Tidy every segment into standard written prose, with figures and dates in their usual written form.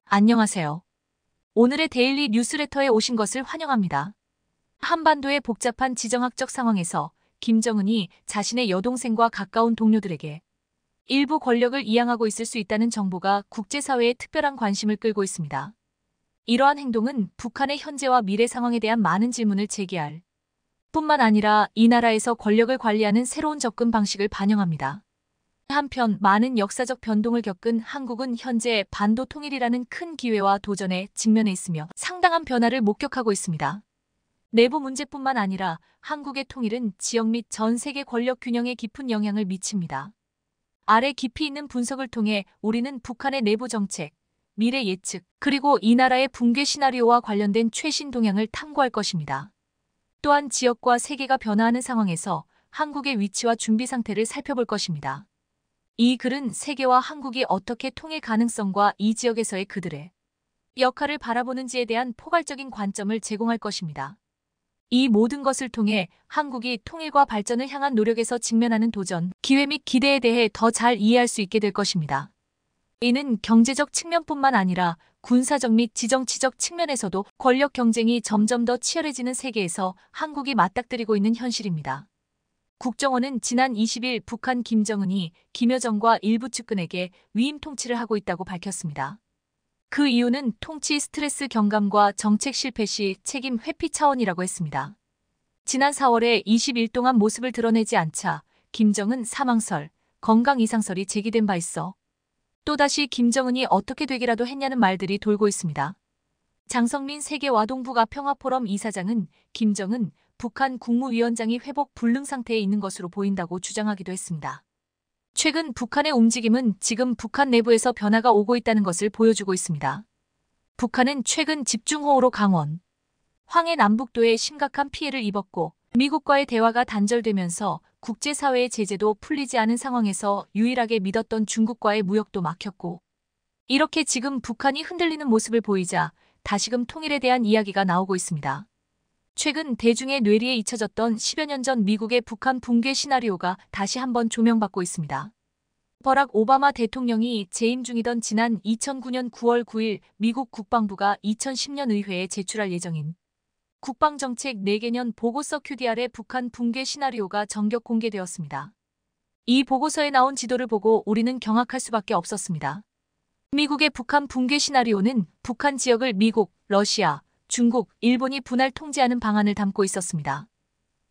안녕하세요. 오늘의 데일리 뉴스레터에 오신 것을 환영합니다. 한반도의 복잡한 지정학적 상황에서 김정은이 자신의 여동생과 가까운 동료들에게 일부 권력을 이양하고 있을 수 있다는 정보가 국제사회의 특별한 관심을 끌고 있습니다. 이러한 행동은 북한의 현재와 미래 상황에 대한 많은 질문을 제기할 뿐만 아니라 이 나라에서 권력을 관리하는 새로운 접근 방식을 반영합니다. 한편 많은 역사적 변동을 겪은 한국은 현재 반도 통일이라는 큰 기회와 도전에 직면해 있으며 상당한 변화를 목격하고 있습니다. 내부 문제뿐만 아니라 한국의 통일은 지역 및 전 세계 권력 균형에 깊은 영향을 미칩니다. 아래 깊이 있는 분석을 통해 우리는 북한의 내부 정책, 미래 예측, 그리고 이 나라의 붕괴 시나리오와 관련된 최신 동향을 탐구할 것입니다. 또한 지역과 세계가 변화하는 상황에서 한국의 위치와 준비 상태를 살펴볼 것입니다. 이 글은 세계와 한국이 어떻게 통일 가능성과 이 지역에서의 그들의 역할을 바라보는지에 대한 포괄적인 관점을 제공할 것입니다. 이 모든 것을 통해 한국이 통일과 발전을 향한 노력에서 직면하는 도전, 기회 및 기대에 대해 더 잘 이해할 수 있게 될 것입니다. 이는 경제적 측면뿐만 아니라 군사적 및 지정치적 측면에서도 권력 경쟁이 점점 더 치열해지는 세계에서 한국이 맞닥뜨리고 있는 현실입니다. 국정원은 지난 20일 북한 김정은이 김여정과 일부 측근에게 위임 통치를 하고 있다고 밝혔습니다. 그 이유는 통치 스트레스 경감과 정책 실패 시 책임 회피 차원이라고 했습니다. 지난 4월에 20일 동안 모습을 드러내지 않자 김정은 사망설, 건강 이상설이 제기된 바 있어 또다시 김정은이 어떻게 되기라도 했냐는 말들이 돌고 있습니다. 장성민 세계와동부가 평화포럼 이사장은 김정은 북한 국무위원장이 회복 불능 상태에 있는 것으로 보인다고 주장하기도 했습니다. 최근 북한의 움직임은 지금 북한 내부에서 변화가 오고 있다는 것을 보여주고 있습니다. 북한은 최근 집중호우로 강원, 황해 남북도에 심각한 피해를 입었고 미국과의 대화가 단절되면서 국제사회의 제재도 풀리지 않은 상황에서 유일하게 믿었던 중국과의 무역도 막혔고 이렇게 지금 북한이 흔들리는 모습을 보이자 다시금 통일에 대한 이야기가 나오고 있습니다. 최근 대중의 뇌리에 잊혀졌던 10여 년 전 미국의 북한 붕괴 시나리오가 다시 한번 조명받고 있습니다. 버락 오바마 대통령이 재임 중이던 지난 2009년 9월 9일 미국 국방부가 2010년 의회에 제출할 예정인 국방정책 4개년 보고서 QDR의 북한 붕괴 시나리오가 전격 공개되었습니다. 이 보고서에 나온 지도를 보고 우리는 경악할 수밖에 없었습니다. 미국의 북한 붕괴 시나리오는 북한 지역을 미국, 러시아, 중국, 일본이 분할 통제하는 방안을 담고 있었습니다.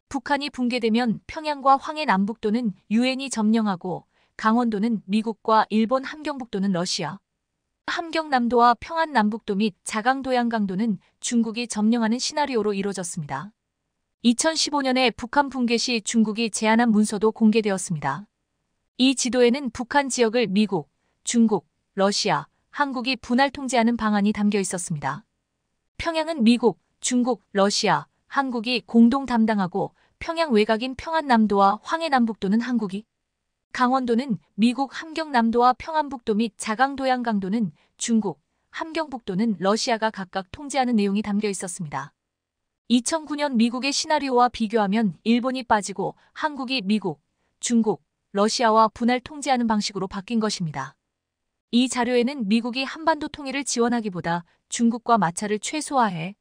북한이 붕괴되면 평양과 황해 남북도는 유엔이 점령하고 강원도는 미국과 일본 함경북도는 러시아, 함경남도와 평안 남북도 및 자강도양 강도는 중국이 점령하는 시나리오로 이루어졌습니다. 2015년에 북한 붕괴 시 중국이 제안한 문서도 공개되었습니다. 이 지도에는 북한 지역을 미국, 중국, 러시아, 한국이 분할 통제하는 방안이 담겨 있었습니다. 평양은 미국, 중국, 러시아, 한국이 공동 담당하고 평양 외곽인 평안남도와 황해남북도는 한국이, 강원도는 미국 함경남도와 평안북도 및 자강도양 강도는 중국, 함경북도는 러시아가 각각 통제하는 내용이 담겨 있었습니다. 2009년 미국의 시나리오와 비교하면 일본이 빠지고 한국이 미국, 중국, 러시아와 분할 통제하는 방식으로 바뀐 것입니다. 이 자료에는 미국이 한반도 통일을 지원하기보다 중국과 마찰을 최소화해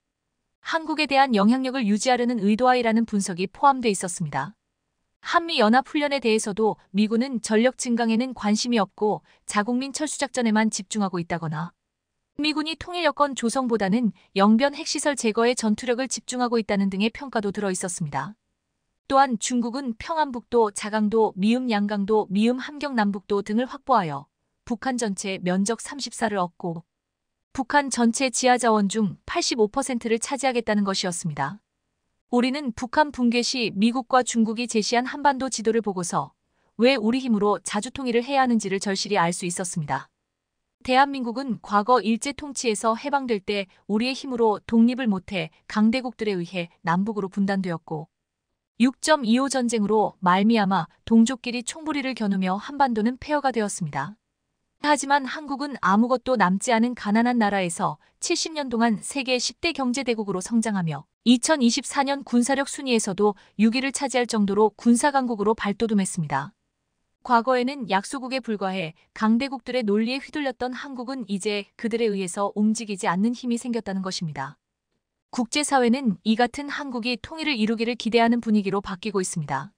한국에 대한 영향력을 유지하려는 의도하이라는 분석이 포함되어 있었습니다. 한미연합훈련에 대해서도 미군은 전력 증강에는 관심이 없고 자국민 철수작전에만 집중하고 있다거나 미군이 통일 여건 조성보다는 영변 핵시설 제거에 전투력을 집중하고 있다는 등의 평가도 들어 있었습니다. 또한 중국은 평안북도, 자강도, 미음 양강도, 미음 함경남북도 등을 확보하여 북한 전체 면적 34를 얻고 북한 전체 지하자원 중 85%를 차지하겠다는 것이었습니다. 우리는 북한 붕괴 시 미국과 중국이 제시한 한반도 지도를 보고서 왜 우리 힘으로 자주통일을 해야 하는지를 절실히 알 수 있었습니다. 대한민국은 과거 일제 통치에서 해방될 때 우리의 힘으로 독립을 못해 강대국들에 의해 남북으로 분단되었고 6.25 전쟁으로 말미암아 동족끼리 총부리를 겨누며 한반도는 폐허가 되었습니다. 하지만 한국은 아무것도 남지 않은 가난한 나라에서 70년 동안 세계 10대 경제대국으로 성장하며 2024년 군사력 순위에서도 6위를 차지할 정도로 군사강국으로 발돋움했습니다. 과거에는 약소국에 불과해 강대국들의 논리에 휘둘렸던 한국은 이제 그들에 의해서 움직이지 않는 힘이 생겼다는 것입니다. 국제사회는 이 같은 한국이 통일을 이루기를 기대하는 분위기로 바뀌고 있습니다.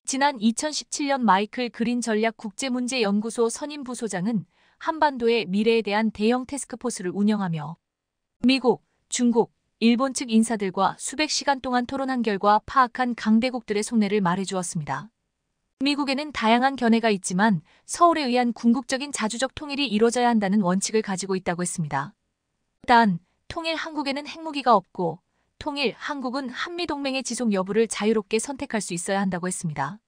지난 2017년 마이클 그린 전략국제문제연구소 선임 부소장은 한반도의 미래에 대한 대형 태스크포스를 운영하며 미국, 중국, 일본 측 인사들과 수백 시간 동안 토론한 결과 파악한 강대국들의 속내를 말해주었습니다. 미국에는 다양한 견해가 있지만 서울에 의한 궁극적인 자주적 통일이 이루어져야 한다는 원칙을 가지고 있다고 했습니다. 단, 통일 한국에는 핵무기가 없고 통일 한국은 한미동맹의 지속 여부를 자유롭게 선택할 수 있어야 한다고 했습니다.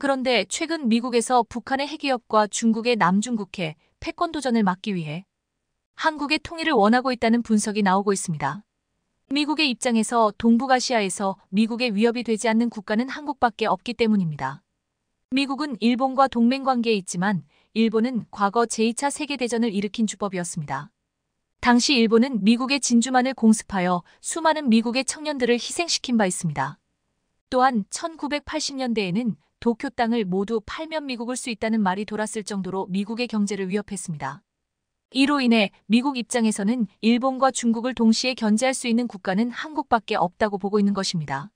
그런데 최근 미국에서 북한의 핵위협과 중국의 남중국해, 패권도전을 막기 위해 한국의 통일을 원하고 있다는 분석이 나오고 있습니다. 미국의 입장에서 동북아시아에서 미국의 위협이 되지 않는 국가는 한국밖에 없기 때문입니다. 미국은 일본과 동맹관계에 있지만 일본은 과거 제2차 세계대전을 일으킨 주법이었습니다. 당시 일본은 미국의 진주만을 공습하여 수많은 미국의 청년들을 희생시킨 바 있습니다. 또한 1980년대에는 도쿄 땅을 모두 팔면 미국을 수 있다는 말이 돌았을 정도로 미국의 경제를 위협했습니다. 이로 인해 미국 입장에서는 일본과 중국을 동시에 견제할 수 있는 국가는 한국밖에 없다고 보고 있는 것입니다.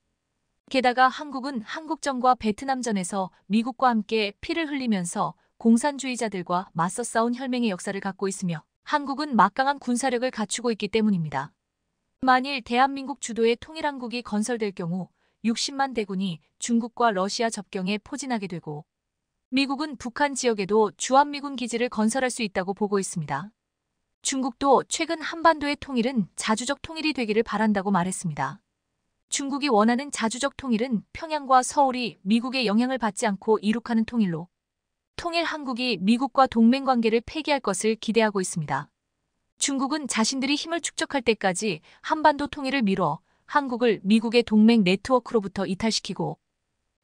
게다가 한국은 한국전과 베트남전에서 미국과 함께 피를 흘리면서 공산주의자들과 맞서 싸운 혈맹의 역사를 갖고 있으며 한국은 막강한 군사력을 갖추고 있기 때문입니다. 만일 대한민국 주도의 통일한국이 건설될 경우 60만 대군이 중국과 러시아 접경에 포진하게 되고 미국은 북한 지역에도 주한미군 기지를 건설할 수 있다고 보고 있습니다. 중국도 최근 한반도의 통일은 자주적 통일이 되기를 바란다고 말했습니다. 중국이 원하는 자주적 통일은 평양과 서울이 미국의 영향을 받지 않고 이룩하는 통일로 통일 한국이 미국과 동맹관계를 폐기할 것을 기대하고 있습니다. 중국은 자신들이 힘을 축적할 때까지 한반도 통일을 미뤄 한국을 미국의 동맹 네트워크로부터 이탈시키고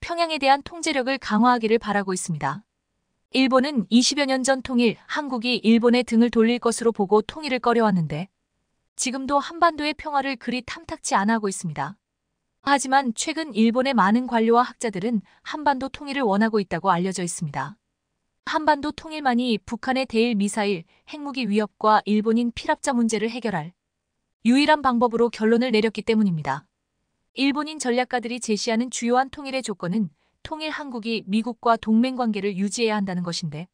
평양에 대한 통제력을 강화하기를 바라고 있습니다. 일본은 20여 년 전 통일 한국이 일본의 등을 돌릴 것으로 보고 통일을 꺼려왔는데 지금도 한반도의 평화를 그리 탐탁치 않아 하고 있습니다. 하지만 최근 일본의 많은 관료와 학자들은 한반도 통일을 원하고 있다고 알려져 있습니다. 한반도 통일만이 북한의 대일 미사일, 핵무기 위협과 일본인 피랍자 문제를 해결할 유일한 방법으로 결론을 내렸기 때문입니다. 일본인 전략가들이 제시하는 주요한 통일의 조건은 통일 한국이 미국과 동맹관계를 유지해야 한다는 것인데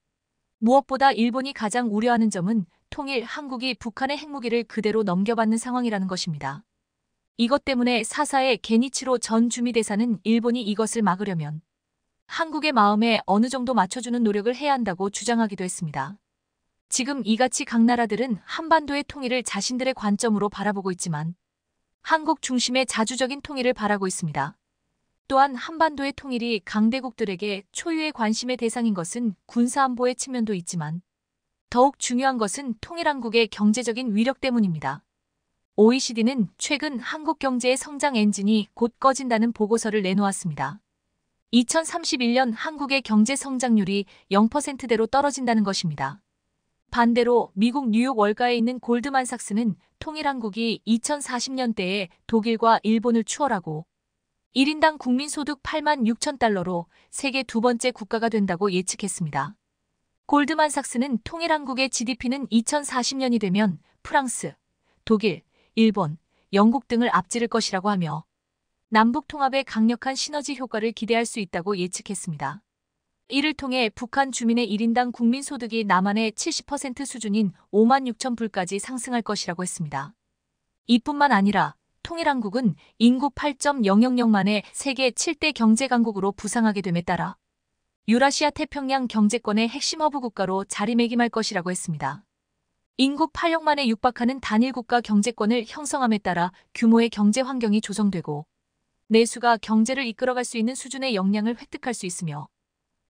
무엇보다 일본이 가장 우려하는 점은 통일 한국이 북한의 핵무기를 그대로 넘겨받는 상황이라는 것입니다. 이것 때문에 4.4의 게니치로 전 주미대사는 일본이 이것을 막으려면 한국의 마음에 어느 정도 맞춰주는 노력을 해야 한다고 주장하기도 했습니다. 지금 이같이 각 나라들은 한반도의 통일을 자신들의 관점으로 바라보고 있지만 한국 중심의 자주적인 통일을 바라고 있습니다. 또한 한반도의 통일이 강대국들에게 초유의 관심의 대상인 것은 군사안보의 측면도 있지만 더욱 중요한 것은 통일한국의 경제적인 위력 때문입니다. OECD는 최근 한국 경제의 성장 엔진이 곧 꺼진다는 보고서를 내놓았습니다. 2031년 한국의 경제 성장률이 0%대로 떨어진다는 것입니다. 반대로 미국 뉴욕 월가에 있는 골드만삭스는 통일한국이 2040년대에 독일과 일본을 추월하고 1인당 국민소득 8만 6천 달러로 세계 두 번째 국가가 된다고 예측했습니다. 골드만삭스는 통일한국의 GDP는 2040년이 되면 프랑스, 독일, 일본, 영국 등을 앞지를 것이라고 하며 남북 통합의 강력한 시너지 효과를 기대할 수 있다고 예측했습니다. 이를 통해 북한 주민의 1인당 국민소득이 남한의 70% 수준인 5만 6천 불까지 상승할 것이라고 했습니다. 이뿐만 아니라 통일한국은 인구 8.000만의 세계 7대 경제강국으로 부상하게 됨에 따라 유라시아 태평양 경제권의 핵심 허브 국가로 자리매김할 것이라고 했습니다. 인구 8억만에 육박하는 단일국가 경제권을 형성함에 따라 규모의 경제 환경이 조성되고 내수가 경제를 이끌어갈 수 있는 수준의 역량을 획득할 수 있으며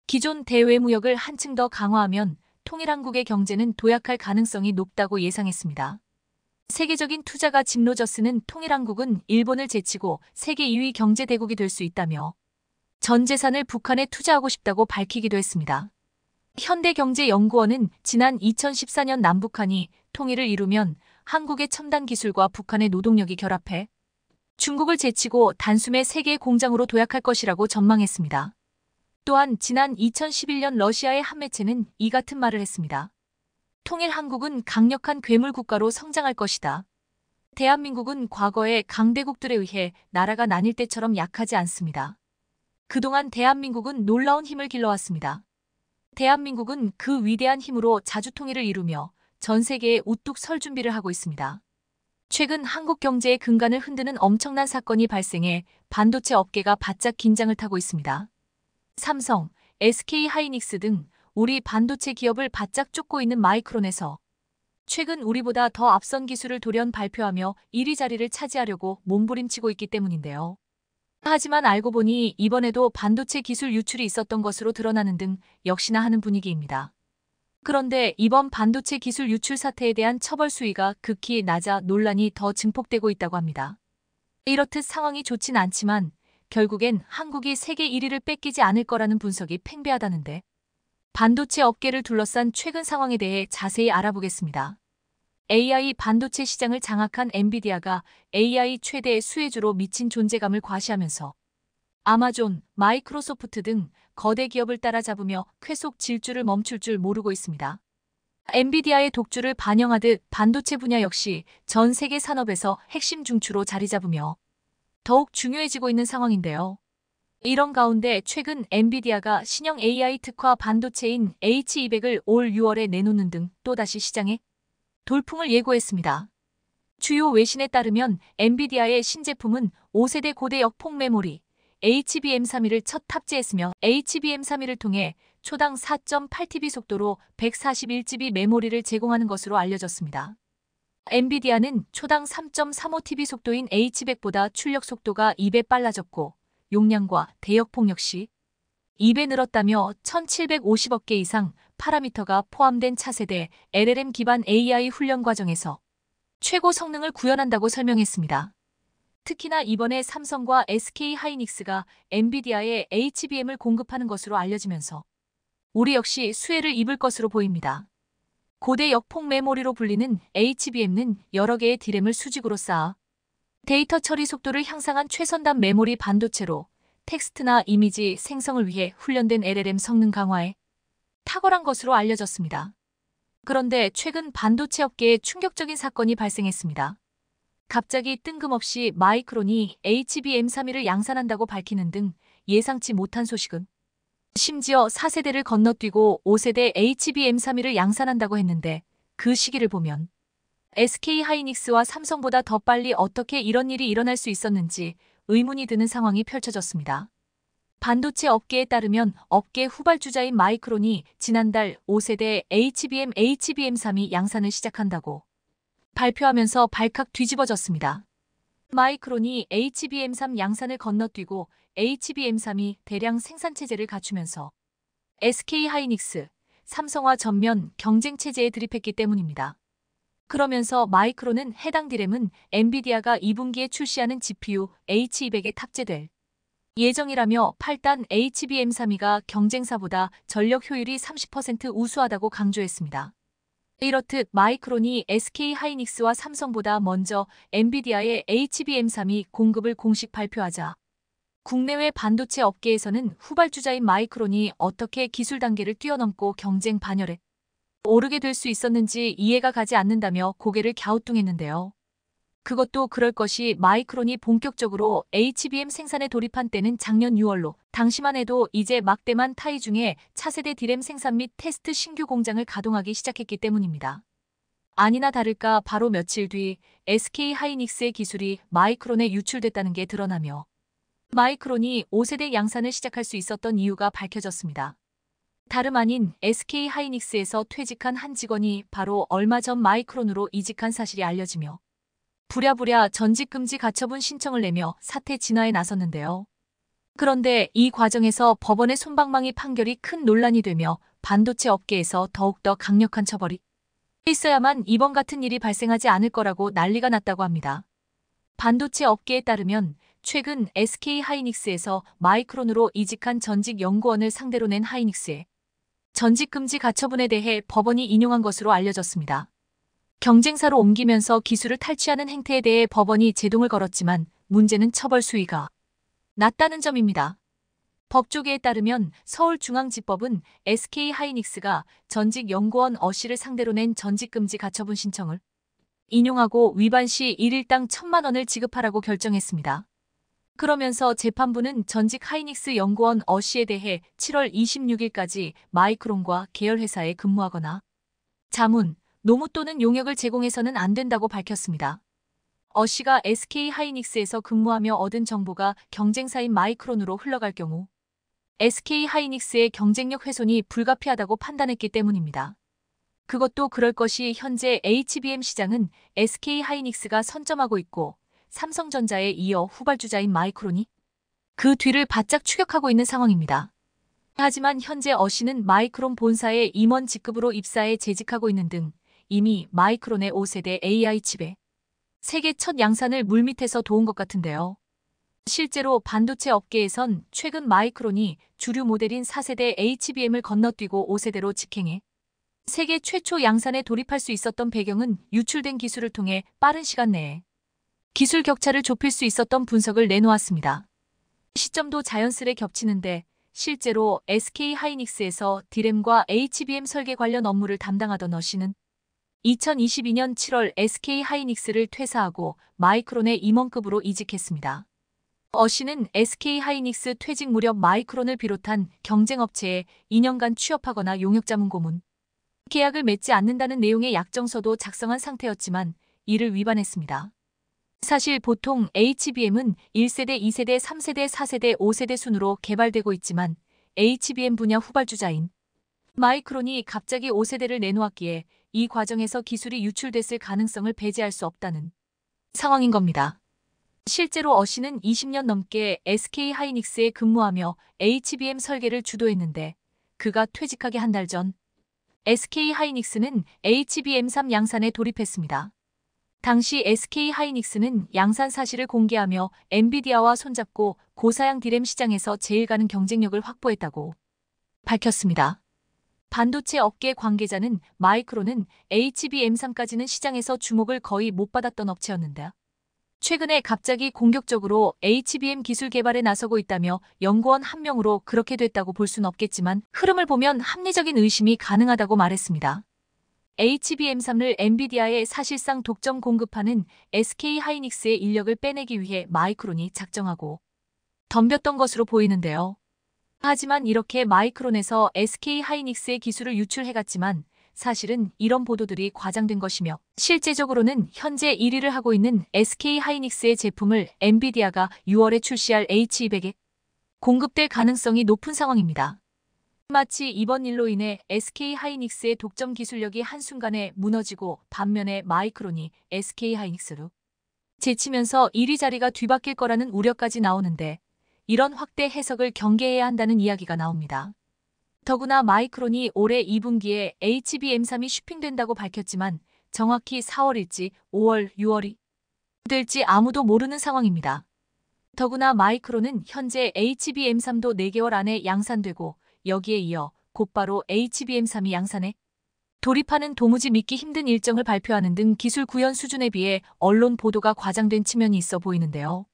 기존 대외무역을 한층 더 강화하면 통일한국의 경제는 도약할 가능성이 높다고 예상했습니다. 세계적인 투자가 짚노져쓰는 통일한국은 일본을 제치고 세계 2위 경제대국이 될 수 있다며 전 재산을 북한에 투자하고 싶다고 밝히기도 했습니다. 현대경제연구원은 지난 2014년 남북한이 통일을 이루면 한국의 첨단 기술과 북한의 노동력이 결합해 중국을 제치고 단숨에 세계의 공장으로 도약할 것이라고 전망했습니다. 또한 지난 2011년 러시아의 한 매체는 이 같은 말을 했습니다. 통일 한국은 강력한 괴물 국가로 성장할 것이다. 대한민국은 과거의 강대국들에 의해 나라가 나뉠 때처럼 약하지 않습니다. 그동안 대한민국은 놀라운 힘을 길러왔습니다. 대한민국은 그 위대한 힘으로 자주통일을 이루며 전 세계에 우뚝 설 준비를 하고 있습니다. 최근 한국 경제의 근간을 흔드는 엄청난 사건이 발생해 반도체 업계가 바짝 긴장을 타고 있습니다. 삼성, SK하이닉스 등 우리 반도체 기업을 바짝 쫓고 있는 마이크론에서 최근 우리보다 더 앞선 기술을 돌연 발표하며 1위 자리를 차지하려고 몸부림치고 있기 때문인데요. 하지만 알고 보니 이번에도 반도체 기술 유출이 있었던 것으로 드러나는 등 역시나 하는 분위기입니다. 그런데 이번 반도체 기술 유출 사태에 대한 처벌 수위가 극히 낮아 논란이 더 증폭되고 있다고 합니다. 이렇듯 상황이 좋진 않지만 결국엔 한국이 세계 1위를 뺏기지 않을 거라는 분석이 팽배하다는데 반도체 업계를 둘러싼 최근 상황에 대해 자세히 알아보겠습니다. AI 반도체 시장을 장악한 엔비디아가 AI 최대 수혜주로 미친 존재감을 과시하면서 아마존, 마이크로소프트 등 거대 기업을 따라잡으며 쾌속 질주를 멈출 줄 모르고 있습니다. 엔비디아의 독주를 반영하듯 반도체 분야 역시 전 세계 산업에서 핵심 중추로 자리 잡으며 더욱 중요해지고 있는 상황인데요. 이런 가운데 최근 엔비디아가 신형 AI 특화 반도체인 H200을 올 6월에 내놓는 등 또다시 시장에 돌풍을 예고했습니다. 주요 외신에 따르면 엔비디아의 신제품은 5세대 고대 역폭 메모리 HBM3를 첫 탑재했으며 HBM3를 통해 초당 4.8TB 속도로 141GB 메모리를 제공하는 것으로 알려졌습니다. 엔비디아는 초당 3.35TB 속도인 H100보다 출력 속도가 2배 빨라졌고 용량과 대역폭 역시 2배 늘었다며 1750억 개 이상 파라미터가 포함된 차세대 LLM 기반 AI 훈련 과정에서 최고 성능을 구현한다고 설명했습니다. 특히나 이번에 삼성과 SK하이닉스가 엔비디아에 HBM을 공급하는 것으로 알려지면서 우리 역시 수혜를 입을 것으로 보입니다. 고대 역폭 메모리로 불리는 HBM은 여러 개의 디램을 수직으로 쌓아 데이터 처리 속도를 향상한 최선단 메모리 반도체로 텍스트나 이미지 생성을 위해 훈련된 LLM 성능 강화에 탁월한 것으로 알려졌습니다. 그런데 최근 반도체 업계에 충격적인 사건이 발생했습니다. 갑자기 뜬금없이 마이크론이 HBM3를 양산한다고 밝히는 등 예상치 못한 소식은 심지어 4세대를 건너뛰고 5세대 HBM3를 양산한다고 했는데 그 시기를 보면 SK하이닉스와 삼성보다 더 빨리 어떻게 이런 일이 일어날 수 있었는지 의문이 드는 상황이 펼쳐졌습니다. 반도체 업계에 따르면 업계 후발주자인 마이크론이 지난달 5세대 HBM3이 양산을 시작한다고 발표하면서 발칵 뒤집어졌습니다. 마이크론이 HBM3 양산을 건너뛰고 HBM3이 대량 생산체제를 갖추면서 SK하이닉스, 삼성과 전면 경쟁체제에 들이팼기 때문입니다. 그러면서 마이크론은 해당 디램은 엔비디아가 2분기에 출시하는 GPU H200에 탑재될 예정이라며 8단 HBM3가 경쟁사보다 전력 효율이 30% 우수하다고 강조했습니다. 이렇듯 마이크론이 SK하이닉스와 삼성보다 먼저 엔비디아의 HBM3이 공급을 공식 발표하자 국내외 반도체 업계에서는 후발주자인 마이크론이 어떻게 기술 단계를 뛰어넘고 경쟁 반열에 오르게 될 수 있었는지 이해가 가지 않는다며 고개를 갸우뚱했는데요. 그것도 그럴 것이 마이크론이 본격적으로 HBM 생산에 돌입한 때는 작년 6월로 당시만 해도 이제 막대만 타이 중에 차세대 디램 생산 및 테스트 신규 공장을 가동하기 시작했기 때문입니다. 아니나 다를까 바로 며칠 뒤 SK하이닉스의 기술이 마이크론에 유출됐다는 게 드러나며 마이크론이 5세대 양산을 시작할 수 있었던 이유가 밝혀졌습니다. 다름 아닌 SK하이닉스에서 퇴직한 한 직원이 바로 얼마 전 마이크론으로 이직한 사실이 알려지며 부랴부랴 전직금지 가처분 신청을 내며 사태 진화에 나섰는데요. 그런데 이 과정에서 법원의 솜방망이 판결이 큰 논란이 되며 반도체 업계에서 더욱더 강력한 처벌이 있어야만 이번 같은 일이 발생하지 않을 거라고 난리가 났다고 합니다. 반도체 업계에 따르면 최근 SK하이닉스에서 마이크론으로 이직한 전직 연구원을 상대로 낸 하이닉스의 전직금지 가처분에 대해 법원이 인용한 것으로 알려졌습니다. 경쟁사로 옮기면서 기술을 탈취하는 행태에 대해 법원이 제동을 걸었지만 문제는 처벌 수위가 낮다는 점입니다. 법조계에 따르면 서울중앙지법은 SK하이닉스가 전직 연구원 어 씨를 상대로 낸 전직금지 가처분 신청을 인용하고 위반 시 1일당 1,000만 원을 지급하라고 결정했습니다. 그러면서 재판부는 전직 하이닉스 연구원 어 씨에 대해 7월 26일까지 마이크론과 계열회사에 근무하거나 자문, 노무 또는 용역을 제공해서는 안 된다고 밝혔습니다. 어 씨가 SK하이닉스에서 근무하며 얻은 정보가 경쟁사인 마이크론으로 흘러갈 경우 SK하이닉스의 경쟁력 훼손이 불가피하다고 판단했기 때문입니다. 그것도 그럴 것이 현재 HBM 시장은 SK하이닉스가 선점하고 있고 삼성전자에 이어 후발주자인 마이크론이 그 뒤를 바짝 추격하고 있는 상황입니다. 하지만 현재 어 씨는 마이크론 본사에 임원 직급으로 입사해 재직하고 있는 등 이미 마이크론의 5세대 AI 칩에 세계 첫 양산을 물밑에서 도운 것 같은데요. 실제로 반도체 업계에선 최근 마이크론이 주류 모델인 4세대 HBM을 건너뛰고 5세대로 직행해 세계 최초 양산에 돌입할 수 있었던 배경은 유출된 기술을 통해 빠른 시간 내에 기술 격차를 좁힐 수 있었던 분석을 내놓았습니다. 시점도 자연스레 겹치는데 실제로 SK하이닉스에서 D램과 HBM 설계 관련 업무를 담당하던 어 씨는 2022년 7월 SK하이닉스를 퇴사하고 마이크론의 임원급으로 이직했습니다. 어 씨는 SK하이닉스 퇴직 무렵 마이크론을 비롯한 경쟁업체에 2년간 취업하거나 용역자문 고문, 계약을 맺지 않는다는 내용의 약정서도 작성한 상태였지만 이를 위반했습니다. 사실 보통 HBM은 1세대, 2세대, 3세대, 4세대, 5세대 순으로 개발되고 있지만 HBM 분야 후발주자인 마이크론이 갑자기 5세대를 내놓았기에 이 과정에서 기술이 유출됐을 가능성을 배제할 수 없다는 상황인 겁니다. 실제로 어 씨는 20년 넘게 SK하이닉스에 근무하며 HBM 설계를 주도했는데 그가 퇴직하기 한 달 전 SK하이닉스는 HBM3 양산에 돌입했습니다. 당시 SK하이닉스는 양산 사실을 공개하며 엔비디아와 손잡고 고사양 D램 시장에서 제일 가는 경쟁력을 확보했다고 밝혔습니다. 반도체 업계 관계자는 마이크론은 HBM3까지는 시장에서 주목을 거의 못 받았던 업체였는데 최근에 갑자기 공격적으로 HBM 기술 개발에 나서고 있다며 연구원 한 명으로 그렇게 됐다고 볼 수는 없겠지만 흐름을 보면 합리적인 의심이 가능하다고 말했습니다. HBM3을 엔비디아에 사실상 독점 공급하는 SK하이닉스의 인력을 빼내기 위해 마이크론이 작정하고 덤볐던 것으로 보이는데요. 하지만 이렇게 마이크론에서 SK하이닉스의 기술을 유출해갔지만 사실은 이런 보도들이 과장된 것이며 실제적으로는 현재 1위를 하고 있는 SK하이닉스의 제품을 엔비디아가 6월에 출시할 H200에 공급될 가능성이 높은 상황입니다. 마치 이번 일로 인해 SK하이닉스의 독점 기술력이 한순간에 무너지고 반면에 마이크론이 SK하이닉스로 제치면서 1위 자리가 뒤바뀔 거라는 우려까지 나오는데 이런 확대 해석을 경계해야 한다는 이야기가 나옵니다. 더구나 마이크론이 올해 2분기에 HBM3이 슈핑된다고 밝혔지만 정확히 4월일지 5월, 6월이 될지 아무도 모르는 상황입니다. 더구나 마이크론은 현재 HBM3도 4개월 안에 양산되고 여기에 이어 곧바로 HBM3이 양산에 돌입하는 도무지 믿기 힘든 일정을 발표하는 등 기술 구현 수준에 비해 언론 보도가 과장된 측면이 있어 보이는데요.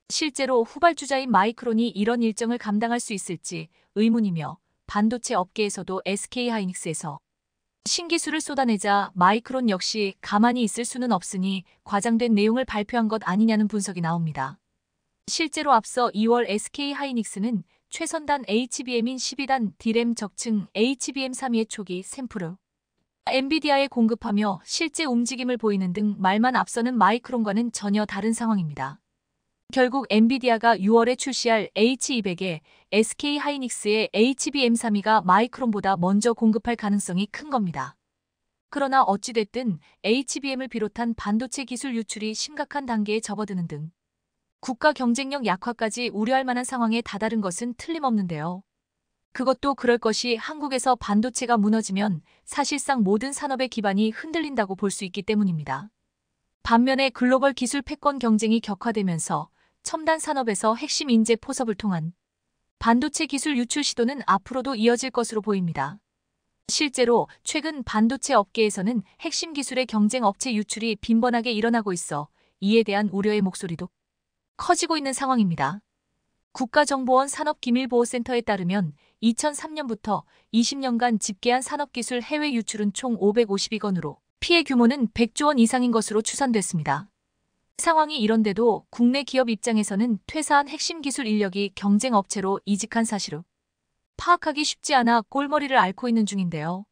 실제로 후발주자인 마이크론이 이런 일정을 감당할 수 있을지 의문이며 반도체 업계에서도 SK하이닉스에서 신기술을 쏟아내자 마이크론 역시 가만히 있을 수는 없으니 과장된 내용을 발표한 것 아니냐는 분석이 나옵니다. 실제로 앞서 2월 SK하이닉스는 최선단 HBM인 12단 D램 적층 HBM3의 초기 샘플을 엔비디아에 공급하며 실제 움직임을 보이는 등 말만 앞서는 마이크론과는 전혀 다른 상황입니다. 결국 엔비디아가 6월에 출시할 H200에 SK하이닉스의 HBM32가 마이크론보다 먼저 공급할 가능성이 큰 겁니다. 그러나 어찌됐든 HBM을 비롯한 반도체 기술 유출이 심각한 단계에 접어드는 등 국가 경쟁력 약화까지 우려할 만한 상황에 다다른 것은 틀림없는데요. 그것도 그럴 것이 한국에서 반도체가 무너지면 사실상 모든 산업의 기반이 흔들린다고 볼 수 있기 때문입니다. 반면에 글로벌 기술 패권 경쟁이 격화되면서 첨단 산업에서 핵심 인재 포섭을 통한 반도체 기술 유출 시도는 앞으로도 이어질 것으로 보입니다. 실제로 최근 반도체 업계에서는 핵심 기술의 경쟁 업체 유출이 빈번하게 일어나고 있어 이에 대한 우려의 목소리도 커지고 있는 상황입니다. 국가정보원 산업기밀보호센터에 따르면 2003년부터 20년간 집계한 산업기술 해외 유출은 총 550억 원으로 피해 규모는 100조 원 이상인 것으로 추산됐습니다. 상황이 이런데도 국내 기업 입장에서는 퇴사한 핵심 기술 인력이 경쟁 업체로 이직한 사실을 파악하기 쉽지 않아 꼴머리를 앓고 있는 중인데요.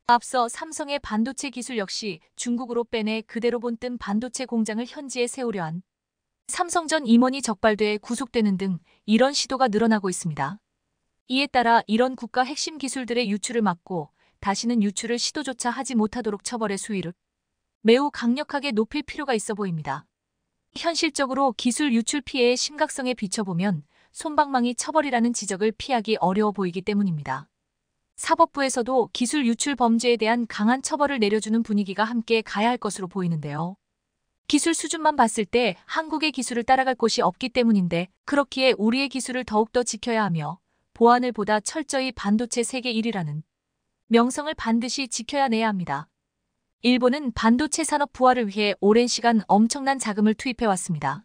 앞서 삼성의 반도체 기술 역시 중국으로 빼내 그대로 본뜬 반도체 공장을 현지에 세우려 한 삼성 전 임원이 적발돼 구속되는 등 이런 시도가 늘어나고 있습니다. 이에 따라 이런 국가 핵심 기술들의 유출을 막고 다시는 유출을 시도조차 하지 못하도록 처벌의 수위를 매우 강력하게 높일 필요가 있어 보입니다. 현실적으로 기술 유출 피해의 심각성에 비춰보면 솜방망이 처벌이라는 지적을 피하기 어려워 보이기 때문입니다. 사법부에서도 기술 유출 범죄에 대한 강한 처벌을 내려주는 분위기가 함께 가야 할 것으로 보이는데요. 기술 수준만 봤을 때 한국의 기술을 따라갈 곳이 없기 때문인데 그렇기에 우리의 기술을 더욱더 지켜야 하며 보안을 보다 철저히 반도체 세계 1위라는 명성을 반드시 지켜야 내야 합니다. 일본은 반도체 산업 부활을 위해 오랜 시간 엄청난 자금을 투입해왔습니다.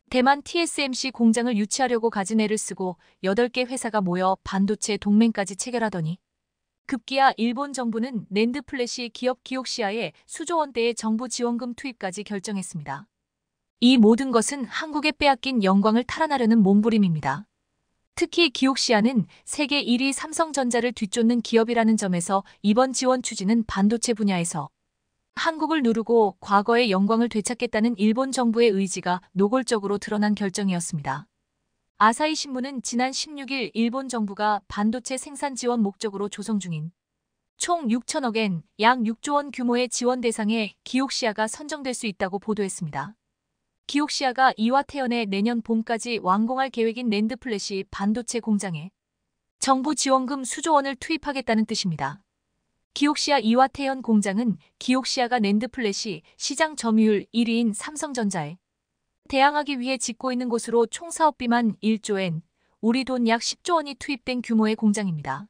대만 TSMC 공장을 유치하려고 가진 애를 쓰고 8개 회사가 모여 반도체 동맹까지 체결하더니 급기야 일본 정부는 낸드 플래시 기업 기옥시아에 수조 원대의 정부 지원금 투입까지 결정했습니다. 이 모든 것은 한국에 빼앗긴 영광을 탈환하려는 몸부림입니다. 특히 기옥시아는 세계 1위 삼성전자를 뒤쫓는 기업이라는 점에서 이번 지원 추진은 반도체 분야에서 한국을 누르고 과거의 영광을 되찾겠다는 일본 정부의 의지가 노골적으로 드러난 결정이었습니다. 아사히 신문은 지난 16일 일본 정부가 반도체 생산 지원 목적으로 조성 중인 총 6천억 엔, 약 6조 원 규모의 지원 대상에 기옥시아가 선정될 수 있다고 보도했습니다. 기옥시아가 이와테현에 내년 봄까지 완공할 계획인 낸드 플래시 반도체 공장에 정부 지원금 수조 원을 투입하겠다는 뜻입니다. 기옥시아 이와테현 공장은 기옥시아가 낸드 플래시 시장 점유율 1위인 삼성전자에 대항하기 위해 짓고 있는 곳으로 총 사업비만 1조 엔, 우리 돈 약 10조 원이 투입된 규모의 공장입니다.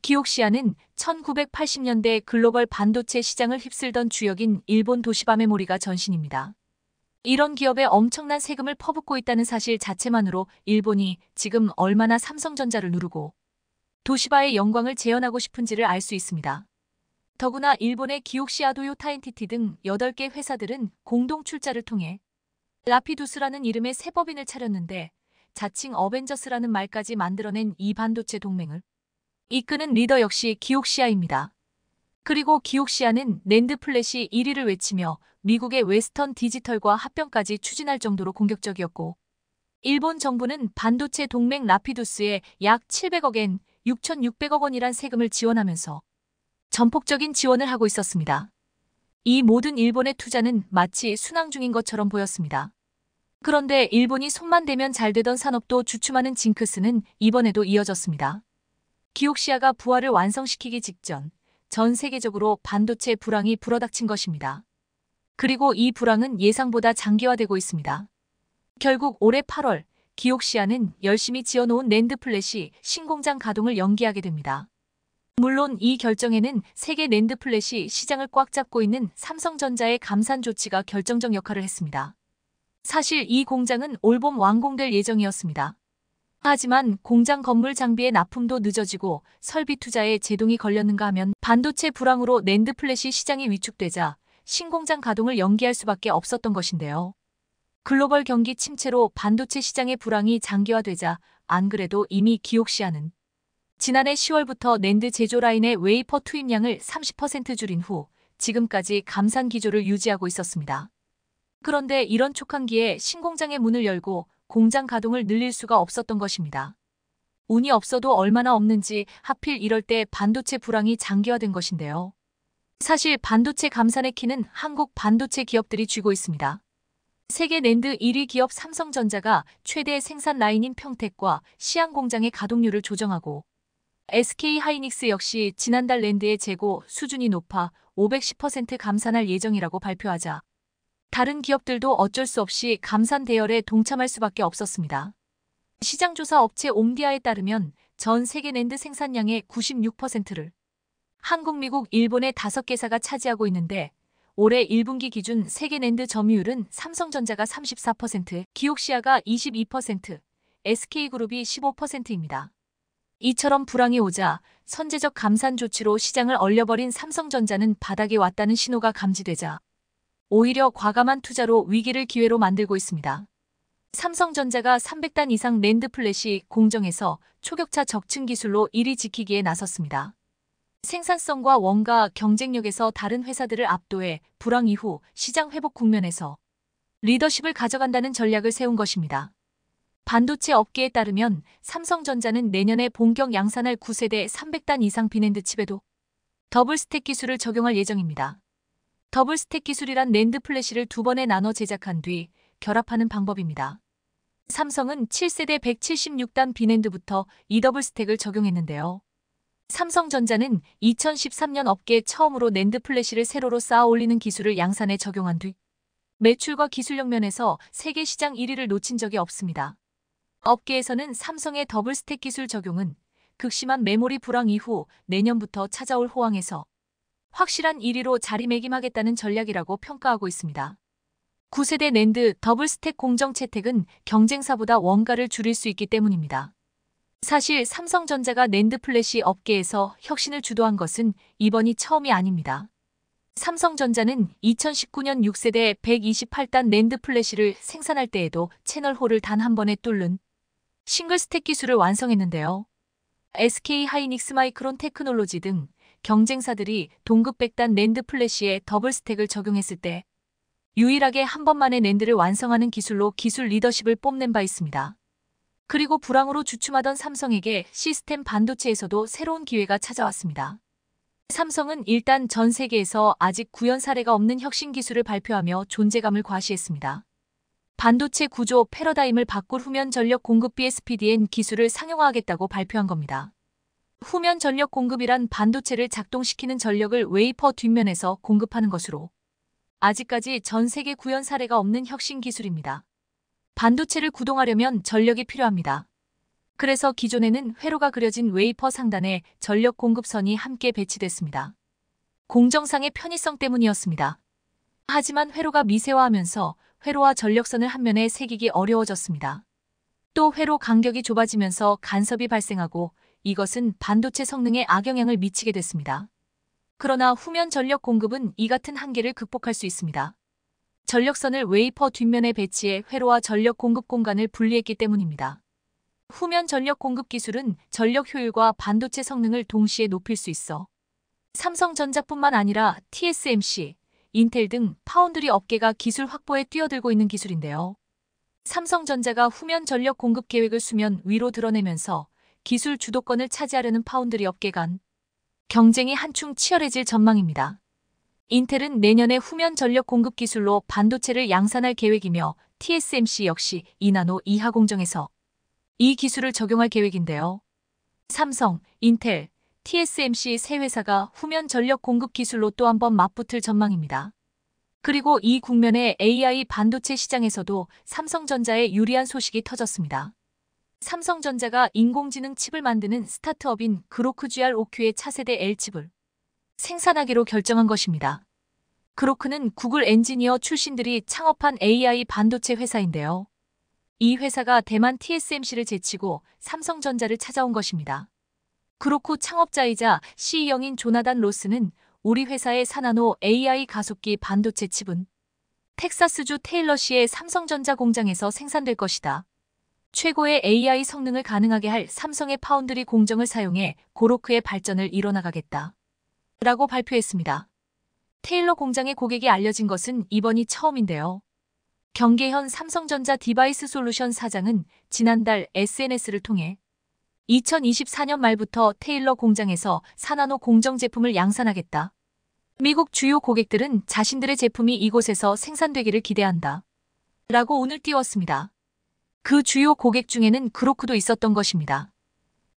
기옥시아는 1980년대 글로벌 반도체 시장을 휩쓸던 주역인 일본 도시바 메모리가 전신입니다. 이런 기업에 엄청난 세금을 퍼붓고 있다는 사실 자체만으로 일본이 지금 얼마나 삼성전자를 누르고 도시바의 영광을 재현하고 싶은지를 알 수 있습니다. 더구나 일본의 기옥시아 도요타 엔티티 등 8개 회사들은 공동 출자를 통해 라피두스라는 이름의 새 법인을 차렸는데 자칭 어벤져스라는 말까지 만들어낸 이 반도체 동맹을 이끄는 리더 역시 기옥시아입니다. 그리고 기옥시아는 낸드 플래시 1위를 외치며 미국의 웨스턴 디지털과 합병까지 추진할 정도로 공격적이었고 일본 정부는 반도체 동맹 라피두스에 약 700억 엔, 6,600억 원이란 세금을 지원하면서 전폭적인 지원을 하고 있었습니다. 이 모든 일본의 투자는 마치 순항 중인 것처럼 보였습니다. 그런데 일본이 손만 대면 잘 되던 산업도 주춤하는 징크스는 이번에도 이어졌습니다. 기옥시아가 부활을 완성시키기 직전 전 세계적으로 반도체 불황이 불어닥친 것입니다. 그리고 이 불황은 예상보다 장기화되고 있습니다. 결국 올해 8월 기옥시아는 열심히 지어놓은 낸드 플래시 신공장 가동을 연기하게 됩니다. 물론 이 결정에는 세계 낸드 플래시 시장을 꽉 잡고 있는 삼성전자의 감산 조치가 결정적 역할을 했습니다. 사실 이 공장은 올봄 완공될 예정이었습니다. 하지만 공장 건물 장비의 납품도 늦어지고 설비 투자에 제동이 걸렸는가 하면 반도체 불황으로 낸드 플래시 시장이 위축되자 신공장 가동을 연기할 수밖에 없었던 것인데요. 글로벌 경기 침체로 반도체 시장의 불황이 장기화되자 안 그래도 이미 기옥시아는 지난해 10월부터 낸드 제조 라인의 웨이퍼 투입량을 30% 줄인 후 지금까지 감산 기조를 유지하고 있었습니다. 그런데 이런 촉한기에 신공장의 문을 열고 공장 가동을 늘릴 수가 없었던 것입니다. 운이 없어도 얼마나 없는지 하필 이럴 때 반도체 불황이 장기화된 것인데요. 사실 반도체 감산의 키는 한국 반도체 기업들이 쥐고 있습니다. 세계 낸드 1위 기업 삼성전자가 최대 생산 라인인 평택과 시안 공장의 가동률을 조정하고 SK하이닉스 역시 지난달 낸드의 재고 수준이 높아 510% 감산할 예정이라고 발표하자 다른 기업들도 어쩔 수 없이 감산 대열에 동참할 수밖에 없었습니다. 시장조사 업체 옴디아에 따르면 전 세계 낸드 생산량의 96%를 한국, 미국, 일본의 5개사가 차지하고 있는데 올해 1분기 기준 세계 낸드 점유율은 삼성전자가 34%, 기옥시아가 22%, SK그룹이 15%입니다. 이처럼 불황이 오자 선제적 감산 조치로 시장을 얼려버린 삼성전자는 바닥에 왔다는 신호가 감지되자 오히려 과감한 투자로 위기를 기회로 만들고 있습니다. 삼성전자가 300단 이상 낸드 플래시 공정에서 초격차 적층 기술로 1위 지키기에 나섰습니다. 생산성과 원가 경쟁력에서 다른 회사들을 압도해 불황 이후 시장 회복 국면에서 리더십을 가져간다는 전략을 세운 것입니다. 반도체 업계에 따르면 삼성전자는 내년에 본격 양산할 9세대 300단 이상 비낸드 칩에도 더블 스택 기술을 적용할 예정입니다. 더블 스택 기술이란 낸드 플래시를 두 번에 나눠 제작한 뒤 결합하는 방법입니다. 삼성은 7세대 176단 비낸드부터 이 더블 스택을 적용했는데요. 삼성전자는 2013년 업계에 처음으로 낸드 플래시를 세로로 쌓아 올리는 기술을 양산에 적용한 뒤 매출과 기술력 면에서 세계 시장 1위를 놓친 적이 없습니다. 업계에서는 삼성의 더블 스택 기술 적용은 극심한 메모리 불황 이후 내년부터 찾아올 호황에서 확실한 1위로 자리매김하겠다는 전략이라고 평가하고 있습니다. 9세대 낸드 더블 스택 공정 채택은 경쟁사보다 원가를 줄일 수 있기 때문입니다. 사실 삼성전자가 낸드 플래시 업계에서 혁신을 주도한 것은 이번이 처음이 아닙니다. 삼성전자는 2019년 6세대 128단 낸드 플래시를 생산할 때에도 채널 홀을 단 한 번에 뚫는 싱글 스택 기술을 완성했는데요. SK 하이닉스 마이크론 테크놀로지 등 경쟁사들이 동급 100단 낸드 플래시에 더블 스택을 적용했을 때 유일하게 한 번만에 낸드를 완성하는 기술로 기술 리더십을 뽐낸 바 있습니다. 그리고 불황으로 주춤하던 삼성에게 시스템 반도체에서도 새로운 기회가 찾아왔습니다. 삼성은 일단 전 세계에서 아직 구현 사례가 없는 혁신 기술을 발표하며 존재감을 과시했습니다. 반도체 구조 패러다임을 바꿀 후면 전력 공급 BSPDN 기술을 상용화하겠다고 발표한 겁니다. 후면 전력 공급이란 반도체를 작동시키는 전력을 웨이퍼 뒷면에서 공급하는 것으로 아직까지 전 세계 구현 사례가 없는 혁신 기술입니다. 반도체를 구동하려면 전력이 필요합니다. 그래서 기존에는 회로가 그려진 웨이퍼 상단에 전력 공급선이 함께 배치됐습니다. 공정상의 편의성 때문이었습니다. 하지만 회로가 미세화하면서 회로와 전력선을 한 면에 새기기 어려워졌습니다. 또 회로 간격이 좁아지면서 간섭이 발생하고 이것은 반도체 성능에 악영향을 미치게 됐습니다. 그러나 후면 전력 공급은 이 같은 한계를 극복할 수 있습니다. 전력선을 웨이퍼 뒷면에 배치해 회로와 전력 공급 공간을 분리했기 때문입니다. 후면 전력 공급 기술은 전력 효율과 반도체 성능을 동시에 높일 수 있어 삼성전자뿐만 아니라 TSMC, 인텔 등 파운드리 업계가 기술 확보에 뛰어들고 있는 기술인데요. 삼성전자가 후면 전력 공급 계획을 수면 위로 드러내면서 기술 주도권을 차지하려는 파운드리 업계 간 경쟁이 한층 치열해질 전망입니다. 인텔은 내년에 후면 전력 공급 기술로 반도체를 양산할 계획이며 TSMC 역시 2나노 이하 공정에서 이 기술을 적용할 계획인데요. 삼성, 인텔, TSMC 세 회사가 후면 전력 공급 기술로 또 한 번 맞붙을 전망입니다. 그리고 이 국면에 AI 반도체 시장에서도 삼성전자의 유리한 소식이 터졌습니다. 삼성전자가 인공지능 칩을 만드는 스타트업인 그로크 GR5Q의 차세대 L칩을 생산하기로 결정한 것입니다. 그로크는 구글 엔지니어 출신들이 창업한 AI 반도체 회사인데요. 이 회사가 대만 TSMC를 제치고 삼성전자를 찾아온 것입니다. 그로크 창업자이자 CEO인 조나단 로스는 우리 회사의 4나노 AI 가속기 반도체 칩은 텍사스주 테일러시의 삼성전자 공장에서 생산될 것이다. 최고의 AI 성능을 가능하게 할 삼성의 파운드리 공정을 사용해 고로크의 발전을 이뤄나가겠다. 라고 발표했습니다. 테일러 공장의 고객이 알려진 것은 이번이 처음인데요. 경계현 삼성전자 디바이스 솔루션 사장은 지난달 SNS를 통해 2024년 말부터 테일러 공장에서 4나노 공정 제품을 양산하겠다. 미국 주요 고객들은 자신들의 제품이 이곳에서 생산되기를 기대한다. 라고 운을 띄웠습니다. 그 주요 고객 중에는 그로크도 있었던 것입니다.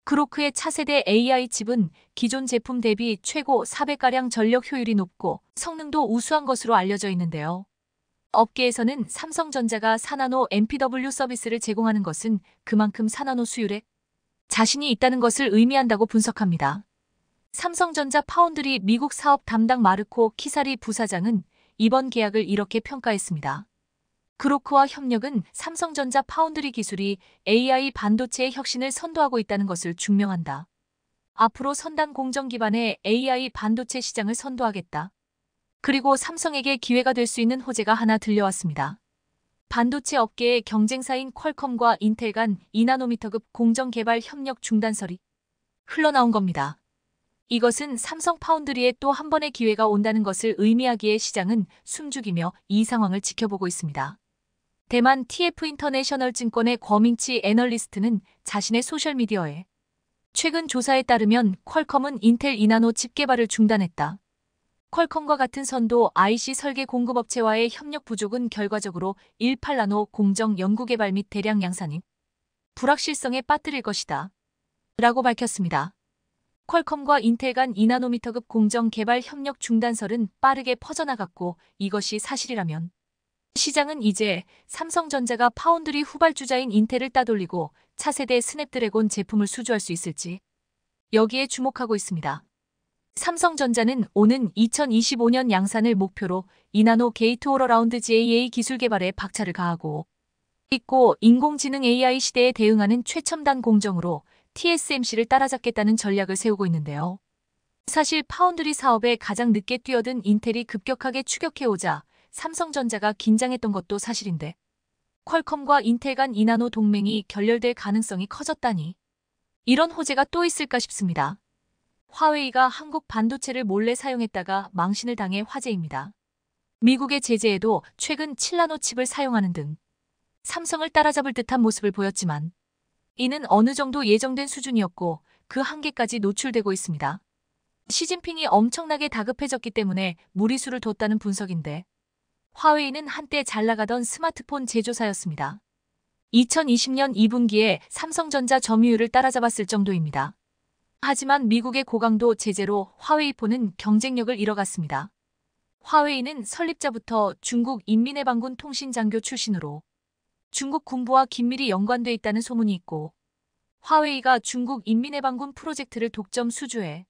그로크의 차세대 AI 칩은 기존 제품 대비 최고 400가량 전력 효율이 높고 성능도 우수한 것으로 알려져 있는데요. 업계에서는 삼성전자가 4나노 MPW 서비스를 제공하는 것은 그만큼 4나노 수율에 자신이 있다는 것을 의미한다고 분석합니다. 삼성전자 파운드리 미국 사업 담당 마르코 키사리 부사장은 이번 계약을 이렇게 평가했습니다. 그로크와 협력은 삼성전자 파운드리 기술이 AI 반도체의 혁신을 선도하고 있다는 것을 증명한다. 앞으로 선단 공정 기반의 AI 반도체 시장을 선도하겠다. 그리고 삼성에게 기회가 될 수 있는 호재가 하나 들려왔습니다. 반도체 업계의 경쟁사인 퀄컴과 인텔 간 2나노미터급 공정 개발 협력 중단설이 흘러나온 겁니다. 이것은 삼성 파운드리에 또 한 번의 기회가 온다는 것을 의미하기에 시장은 숨죽이며 이 상황을 지켜보고 있습니다. 대만 TF 인터내셔널 증권의 권민치 애널리스트는 자신의 소셜미디어에 최근 조사에 따르면 퀄컴은 인텔 2나노 칩 개발을 중단했다. 퀄컴과 같은 선도 IC 설계 공급업체와의 협력 부족은 결과적으로 18나노 공정 연구개발 및 대량 양산인 불확실성에 빠뜨릴 것이다. 라고 밝혔습니다. 퀄컴과 인텔 간 2나노미터급 공정 개발 협력 중단설은 빠르게 퍼져나갔고 이것이 사실이라면 시장은 이제 삼성전자가 파운드리 후발주자인 인텔을 따돌리고 차세대 스냅드래곤 제품을 수주할 수 있을지 여기에 주목하고 있습니다. 삼성전자는 오는 2025년 양산을 목표로 2나노 게이트-올-어라운드 GAA 기술 개발에 박차를 가하고 있고 인공지능 AI 시대에 대응하는 최첨단 공정으로 TSMC를 따라잡겠다는 전략을 세우고 있는데요. 사실 파운드리 사업에 가장 늦게 뛰어든 인텔이 급격하게 추격해오자 삼성전자가 긴장했던 것도 사실인데 퀄컴과 인텔 간 2나노 동맹이 결렬될 가능성이 커졌다니 이런 호재가 또 있을까 싶습니다. 화웨이가 한국 반도체를 몰래 사용했다가 망신을 당해 화제입니다. 미국의 제재에도 최근 7나노 칩을 사용하는 등 삼성을 따라잡을 듯한 모습을 보였지만 이는 어느 정도 예정된 수준이었고 그 한계까지 노출되고 있습니다. 시진핑이 엄청나게 다급해졌기 때문에 무리수를 뒀다는 분석인데 화웨이는 한때 잘 나가던 스마트폰 제조사였습니다. 2020년 2분기에 삼성전자 점유율을 따라잡았을 정도입니다. 하지만 미국의 고강도 제재로 화웨이폰은 경쟁력을 잃어갔습니다. 화웨이는 설립자부터 중국 인민해방군 통신장교 출신으로 중국 군부와 긴밀히 연관돼 있다는 소문이 있고 화웨이가 중국 인민해방군 프로젝트를 독점 수주해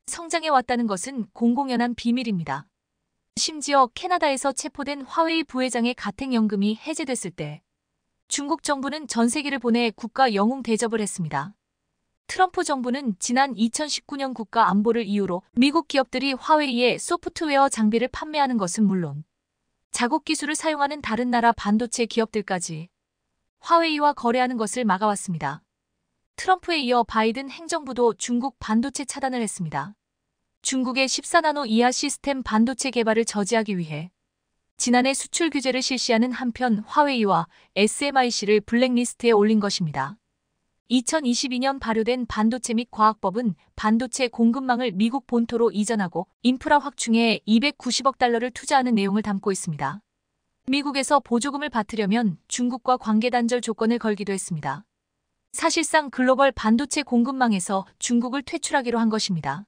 성장해 왔다는 것은 공공연한 비밀입니다. 심지어 캐나다에서 체포된 화웨이 부회장의 가택연금이 해제됐을 때 중국 정부는 전세기를 보내 국가 영웅 대접을 했습니다. 트럼프 정부는 지난 2019년 국가 안보를 이유로 미국 기업들이 화웨이에 소프트웨어 장비를 판매하는 것은 물론 자국 기술을 사용하는 다른 나라 반도체 기업들까지 화웨이와 거래하는 것을 막아왔습니다. 트럼프에 이어 바이든 행정부도 중국 반도체 차단을 했습니다. 중국의 14나노 이하 시스템 반도체 개발을 저지하기 위해 지난해 수출 규제를 실시하는 한편 화웨이와 SMIC를 블랙리스트에 올린 것입니다. 2022년 발효된 반도체 및 과학법은 반도체 공급망을 미국 본토로 이전하고 인프라 확충에 290억 달러를 투자하는 내용을 담고 있습니다. 미국에서 보조금을 받으려면 중국과 관계 단절 조건을 걸기도 했습니다. 사실상 글로벌 반도체 공급망에서 중국을 퇴출하기로 한 것입니다.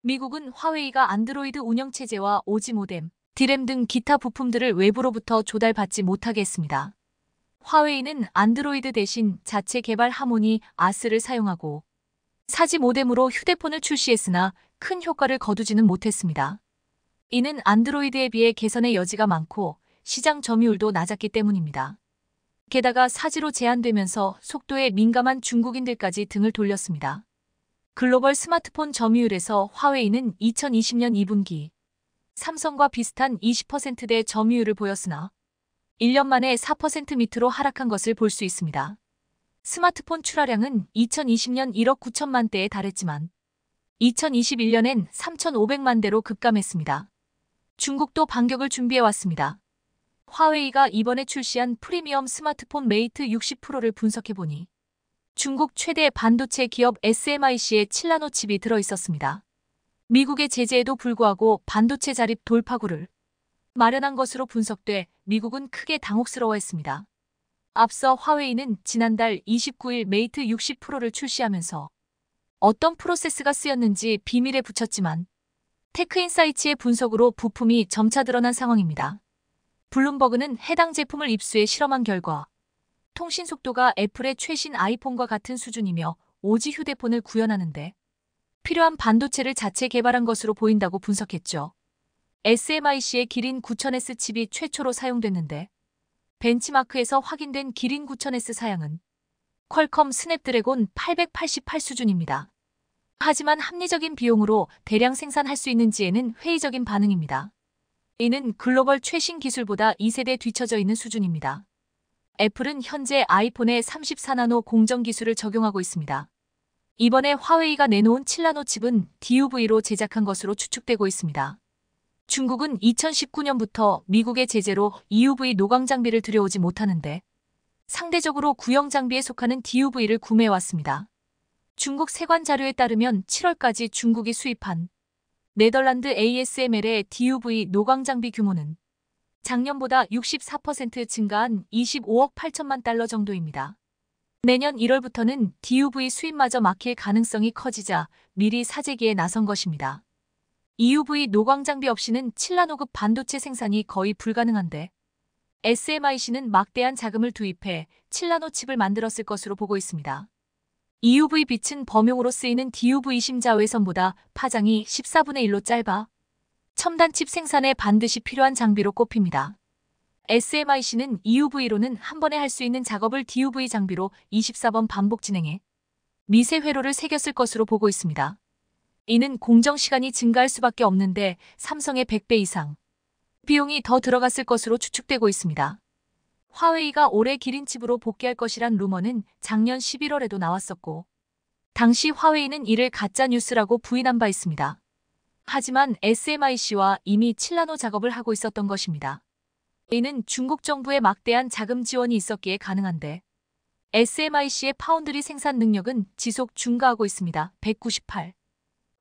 미국은 화웨이가 안드로이드 운영체제와 오지 모뎀, 디램 등 기타 부품들을 외부로부터 조달받지 못하게 했습니다. 화웨이는 안드로이드 대신 자체 개발 하모니 아스를 사용하고 사지 모뎀으로 휴대폰을 출시했으나 큰 효과를 거두지는 못했습니다. 이는 안드로이드에 비해 개선의 여지가 많고 시장 점유율도 낮았기 때문입니다. 게다가 사지로 제한되면서 속도에 민감한 중국인들까지 등을 돌렸습니다. 글로벌 스마트폰 점유율에서 화웨이는 2020년 2분기 삼성과 비슷한 20%대 점유율을 보였으나 1년 만에 4% 밑으로 하락한 것을 볼 수 있습니다. 스마트폰 출하량은 2020년 1억 9천만 대에 달했지만 2021년엔 3,500만 대로 급감했습니다. 중국도 반격을 준비해왔습니다. 화웨이가 이번에 출시한 프리미엄 스마트폰 메이트 60 프로를 분석해보니 중국 최대 반도체 기업 SMIC의 7나노 칩이 들어있었습니다. 미국의 제재에도 불구하고 반도체 자립 돌파구를 마련한 것으로 분석돼 미국은 크게 당혹스러워했습니다. 앞서 화웨이는 지난달 29일 메이트 60 프로를 출시하면서 어떤 프로세스가 쓰였는지 비밀에 붙였지만 테크인사이츠의 분석으로 부품이 점차 드러난 상황입니다. 블룸버그는 해당 제품을 입수해 실험한 결과 통신 속도가 애플의 최신 아이폰과 같은 수준이며 오지 휴대폰을 구현하는데 필요한 반도체를 자체 개발한 것으로 보인다고 분석했죠. SMIC의 기린 9000S 칩이 최초로 사용됐는데 벤치마크에서 확인된 기린 9000S 사양은 퀄컴 스냅드래곤 888 수준입니다. 하지만 합리적인 비용으로 대량 생산할 수 있는지에는 회의적인 반응입니다. 이는 글로벌 최신 기술보다 2세대 뒤처져 있는 수준입니다. 애플은 현재 아이폰에 34나노 공정 기술을 적용하고 있습니다. 이번에 화웨이가 내놓은 7나노 칩은 DUV로 제작한 것으로 추측되고 있습니다. 중국은 2019년부터 미국의 제재로 EUV 노광 장비를 들여오지 못하는데 상대적으로 구형 장비에 속하는 DUV를 구매해왔습니다. 중국 세관 자료에 따르면 7월까지 중국이 수입한 네덜란드 ASML의 DUV 노광 장비 규모는 작년보다 64% 증가한 25억 8천만 달러 정도입니다. 내년 1월부터는 DUV 수입마저 막힐 가능성이 커지자 미리 사재기에 나선 것입니다. EUV 노광 장비 없이는 7나노급 반도체 생산이 거의 불가능한데 SMIC는 막대한 자금을 투입해 7나노 칩을 만들었을 것으로 보고 있습니다. EUV 빛은 범용으로 쓰이는 DUV 심자외선보다 파장이 14분의 1로 짧아 첨단 칩 생산에 반드시 필요한 장비로 꼽힙니다. SMIC는 EUV로는 한 번에 할 수 있는 작업을 DUV 장비로 24번 반복 진행해 미세 회로를 새겼을 것으로 보고 있습니다. 이는 공정 시간이 증가할 수밖에 없는데 삼성의 100배 이상 비용이 더 들어갔을 것으로 추측되고 있습니다. 화웨이가 올해 기린칩으로 복귀할 것이란 루머는 작년 11월에도 나왔었고 당시 화웨이는 이를 가짜 뉴스라고 부인한 바 있습니다. 하지만 SMIC와 이미 7나노 작업을 하고 있었던 것입니다. 이는 중국 정부의 막대한 자금 지원이 있었기에 가능한데 SMIC의 파운드리 생산 능력은 지속 증가하고 있습니다. 198.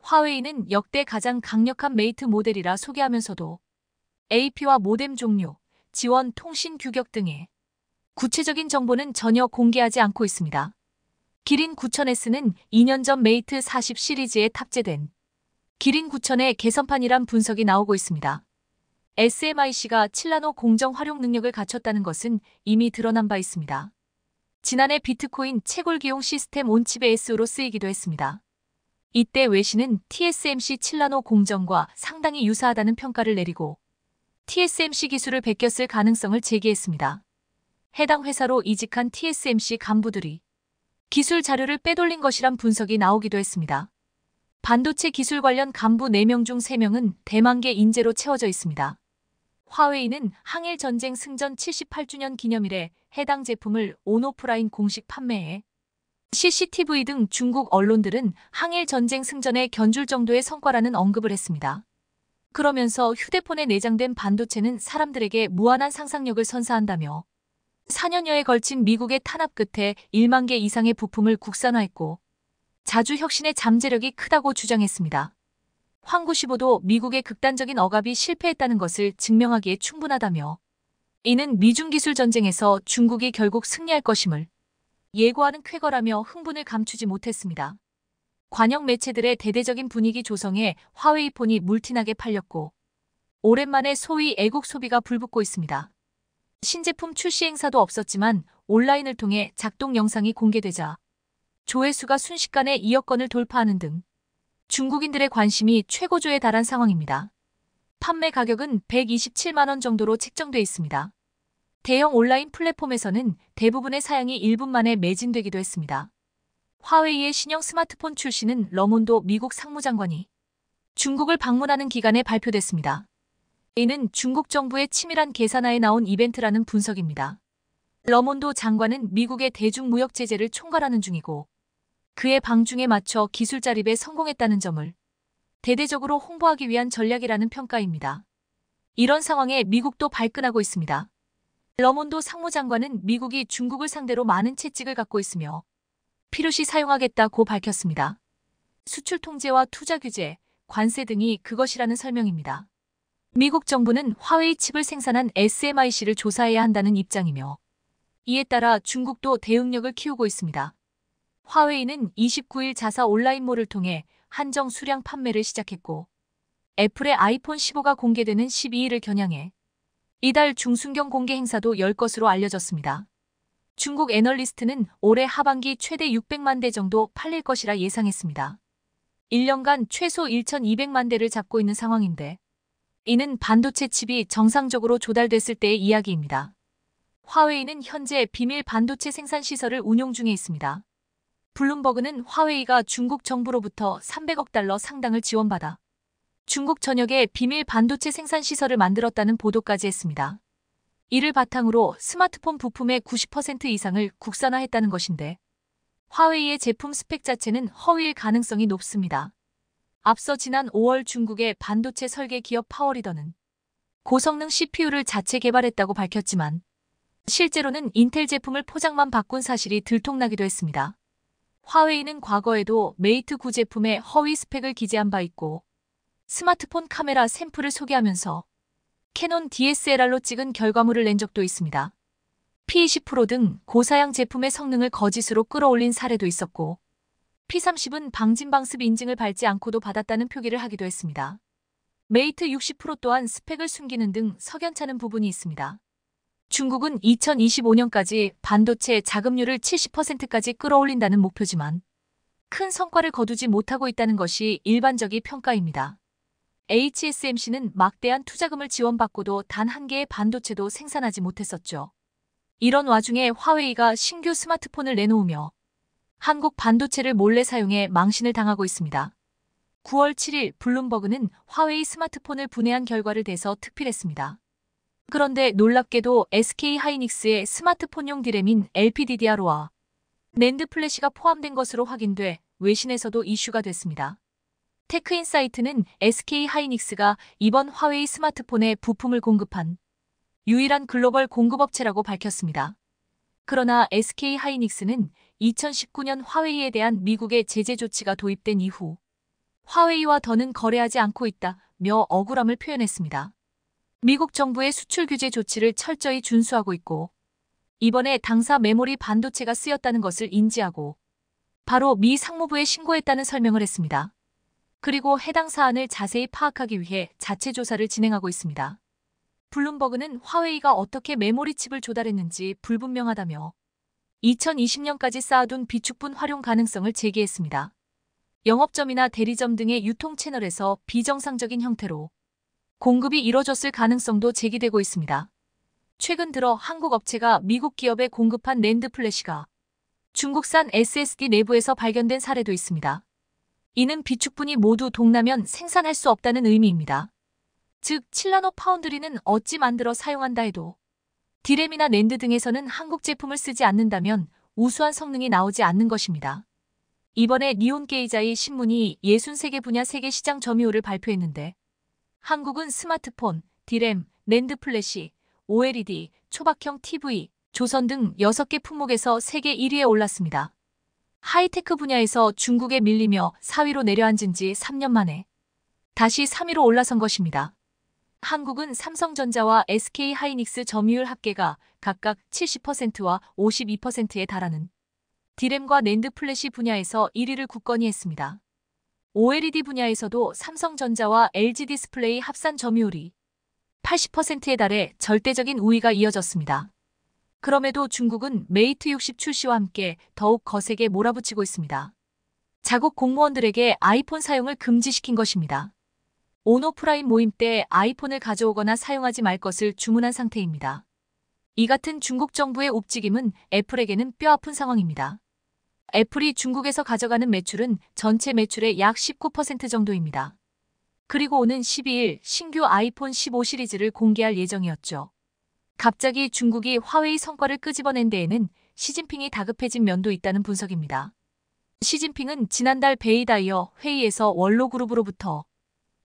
화웨이는 역대 가장 강력한 메이트 모델이라 소개하면서도 AP와 모뎀 종류, 지원 통신 규격 등의 구체적인 정보는 전혀 공개하지 않고 있습니다. 기린 9000S는 2년 전 메이트 40 시리즈에 탑재된 기린 9000의 개선판이란 분석이 나오고 있습니다. SMIC가 7나노 공정 활용 능력을 갖췄다는 것은 이미 드러난 바 있습니다. 지난해 비트코인 채굴기용 시스템 온칩의 S로 쓰이기도 했습니다. 이때 웨시는 TSMC 7나노 공정과 상당히 유사하다는 평가를 내리고 TSMC 기술을 베꼈을 가능성을 제기했습니다. 해당 회사로 이직한 TSMC 간부들이 기술 자료를 빼돌린 것이란 분석이 나오기도 했습니다. 반도체 기술 관련 간부 4명 중 3명은 대만계 인재로 채워져 있습니다. 화웨이는 항일 전쟁 승전 78주년 기념일에 해당 제품을 온오프라인 공식 판매해 CCTV 등 중국 언론들은 항일 전쟁 승전에 견줄 정도의 성과라는 언급을 했습니다. 그러면서 휴대폰에 내장된 반도체는 사람들에게 무한한 상상력을 선사한다며 4년여에 걸친 미국의 탄압 끝에 1만 개 이상의 부품을 국산화했고 자주 혁신의 잠재력이 크다고 주장했습니다. 황구시보도 미국의 극단적인 억압이 실패했다는 것을 증명하기에 충분하다며 이는 미중 기술 전쟁에서 중국이 결국 승리할 것임을 예고하는 쾌거라며 흥분을 감추지 못했습니다. 관영 매체들의 대대적인 분위기 조성에 화웨이 폰이 물티나게 팔렸고 오랜만에 소위 애국 소비가 불붙고 있습니다. 신제품 출시 행사도 없었지만 온라인을 통해 작동 영상이 공개되자 조회수가 순식간에 2억 건을 돌파하는 등 중국인들의 관심이 최고조에 달한 상황입니다. 판매 가격은 127만 원 정도로 책정돼 있습니다. 대형 온라인 플랫폼에서는 대부분의 사양이 1분 만에 매진되기도 했습니다. 화웨이의 신형 스마트폰 출시는 러몬도 미국 상무장관이 중국을 방문하는 기간에 발표됐습니다. 이는 중국 정부의 치밀한 계산하에 나온 이벤트라는 분석입니다. 러몬도 장관은 미국의 대중무역 제재를 총괄하는 중이고 그의 방중에 맞춰 기술 자립에 성공했다는 점을 대대적으로 홍보하기 위한 전략이라는 평가입니다. 이런 상황에 미국도 발끈하고 있습니다. 러몬도 상무장관은 미국이 중국을 상대로 많은 채찍을 갖고 있으며 필요시 사용하겠다고 밝혔습니다. 수출 통제와 투자 규제, 관세 등이 그것이라는 설명입니다. 미국 정부는 화웨이 칩을 생산한 SMIC를 조사해야 한다는 입장이며 이에 따라 중국도 대응력을 키우고 있습니다. 화웨이는 29일 자사 온라인몰을 통해 한정 수량 판매를 시작했고 애플의 아이폰 15가 공개되는 12일을 겨냥해 이달 중순경 공개 행사도 열 것으로 알려졌습니다. 중국 애널리스트는 올해 하반기 최대 600만 대 정도 팔릴 것이라 예상했습니다. 1년간 최소 1,200만 대를 잡고 있는 상황인데 이는 반도체 칩이 정상적으로 조달됐을 때의 이야기입니다. 화웨이는 현재 비밀 반도체 생산 시설을 운용 중에 있습니다. 블룸버그는 화웨이가 중국 정부로부터 300억 달러 상당을 지원받아 중국 전역에 비밀 반도체 생산 시설을 만들었다는 보도까지 했습니다. 이를 바탕으로 스마트폰 부품의 90% 이상을 국산화했다는 것인데 화웨이의 제품 스펙 자체는 허위일 가능성이 높습니다. 앞서 지난 5월 중국의 반도체 설계 기업 파워리더는 고성능 CPU를 자체 개발했다고 밝혔지만 실제로는 인텔 제품을 포장만 바꾼 사실이 들통나기도 했습니다. 화웨이는 과거에도 메이트 9 제품에 허위 스펙을 기재한 바 있고 스마트폰 카메라 샘플을 소개하면서 캐논 DSLR로 찍은 결과물을 낸 적도 있습니다. P20 프로 등 고사양 제품의 성능을 거짓으로 끌어올린 사례도 있었고 P30은 방진방습 인증을 밟지 않고도 받았다는 표기를 하기도 했습니다. 메이트 60 프로 또한 스펙을 숨기는 등 석연찮은 부분이 있습니다. 중국은 2025년까지 반도체 자급률을 70%까지 끌어올린다는 목표지만 큰 성과를 거두지 못하고 있다는 것이 일반적인 평가입니다. HSMC는 막대한 투자금을 지원받고도 단 한 개의 반도체도 생산하지 못했었죠. 이런 와중에 화웨이가 신규 스마트폰을 내놓으며 한국 반도체를 몰래 사용해 망신을 당하고 있습니다. 9월 7일 블룸버그는 화웨이 스마트폰을 분해한 결과를 대서 특필했습니다. 그런데 놀랍게도 SK하이닉스의 스마트폰용 디램인 LPDDR과 낸드 플래시가 포함된 것으로 확인돼 외신에서도 이슈가 됐습니다. 테크인사이트는 SK하이닉스가 이번 화웨이 스마트폰에 부품을 공급한 유일한 글로벌 공급업체라고 밝혔습니다. 그러나 SK하이닉스는 2019년 화웨이에 대한 미국의 제재 조치가 도입된 이후 화웨이와 더는 거래하지 않고 있다며 억울함을 표현했습니다. 미국 정부의 수출 규제 조치를 철저히 준수하고 있고 이번에 당사 메모리 반도체가 쓰였다는 것을 인지하고 바로 미 상무부에 신고했다는 설명을 했습니다. 그리고 해당 사안을 자세히 파악하기 위해 자체 조사를 진행하고 있습니다. 블룸버그는 화웨이가 어떻게 메모리 칩을 조달했는지 불분명하다며 2020년까지 쌓아둔 비축분 활용 가능성을 제기했습니다. 영업점이나 대리점 등의 유통 채널에서 비정상적인 형태로 공급이 이뤄졌을 가능성도 제기되고 있습니다. 최근 들어 한국 업체가 미국 기업에 공급한 낸드 플래시가 중국산 SSD 내부에서 발견된 사례도 있습니다. 이는 비축분이 모두 동나면 생산할 수 없다는 의미입니다. 즉, 7나노 파운드리는 어찌 만들어 사용한다 해도 디램이나 낸드 등에서는 한국 제품을 쓰지 않는다면 우수한 성능이 나오지 않는 것입니다. 이번에 니온게이자이 신문이 63개 분야 세계 시장 점유율을 발표했는데 한국은 스마트폰, 디램, 낸드 플래시, OLED, 초박형 TV, 조선 등 6개 품목에서 세계 1위에 올랐습니다. 하이테크 분야에서 중국에 밀리며 4위로 내려앉은 지 3년 만에 다시 3위로 올라선 것입니다. 한국은 삼성전자와 SK하이닉스 점유율 합계가 각각 70%와 52%에 달하는 디램과 낸드 플래시 분야에서 1위를 굳건히 했습니다. OLED 분야에서도 삼성전자와 LG디스플레이 합산 점유율이 80%에 달해 절대적인 우위가 이어졌습니다. 그럼에도 중국은 메이트 60 출시와 함께 더욱 거세게 몰아붙이고 있습니다. 자국 공무원들에게 아이폰 사용을 금지시킨 것입니다. 온오프라인 모임 때 아이폰을 가져오거나 사용하지 말 것을 주문한 상태입니다. 이 같은 중국 정부의 움직임은 애플에게는 뼈아픈 상황입니다. 애플이 중국에서 가져가는 매출은 전체 매출의 약 19% 정도입니다. 그리고 오는 12일 신규 아이폰 15 시리즈를 공개할 예정이었죠. 갑자기 중국이 화웨이 성과를 끄집어낸 데에는 시진핑이 다급해진 면도 있다는 분석입니다. 시진핑은 지난달 베이다이어 회의에서 원로그룹으로부터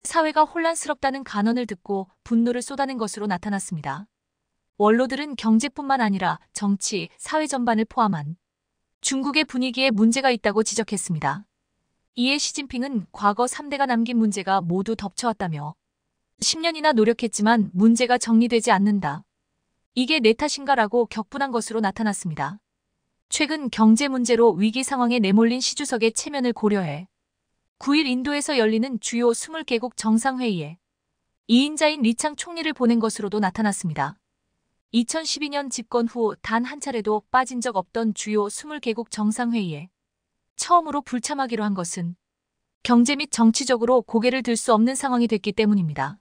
사회가 혼란스럽다는 간언을 듣고 분노를 쏟아낸 것으로 나타났습니다. 원로들은 경제뿐만 아니라 정치, 사회 전반을 포함한 중국의 분위기에 문제가 있다고 지적했습니다. 이에 시진핑은 과거 3대가 남긴 문제가 모두 덮쳐왔다며 10년이나 노력했지만 문제가 정리되지 않는다. 이게 내 탓인가라고 격분한 것으로 나타났습니다. 최근 경제 문제로 위기 상황에 내몰린 시 주석의 체면을 고려해 9일 인도에서 열리는 주요 20개국 정상회의에 2인자인 리창 총리를 보낸 것으로도 나타났습니다. 2012년 집권 후 단 한 차례도 빠진 적 없던 주요 20개국 정상회의에 처음으로 불참하기로 한 것은 경제 및 정치적으로 고개를 들 수 없는 상황이 됐기 때문입니다.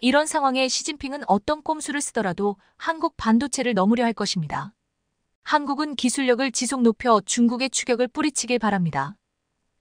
이런 상황에 시진핑은 어떤 꼼수를 쓰더라도 한국 반도체를 넘으려 할 것입니다. 한국은 기술력을 지속 높여 중국의 추격을 뿌리치길 바랍니다.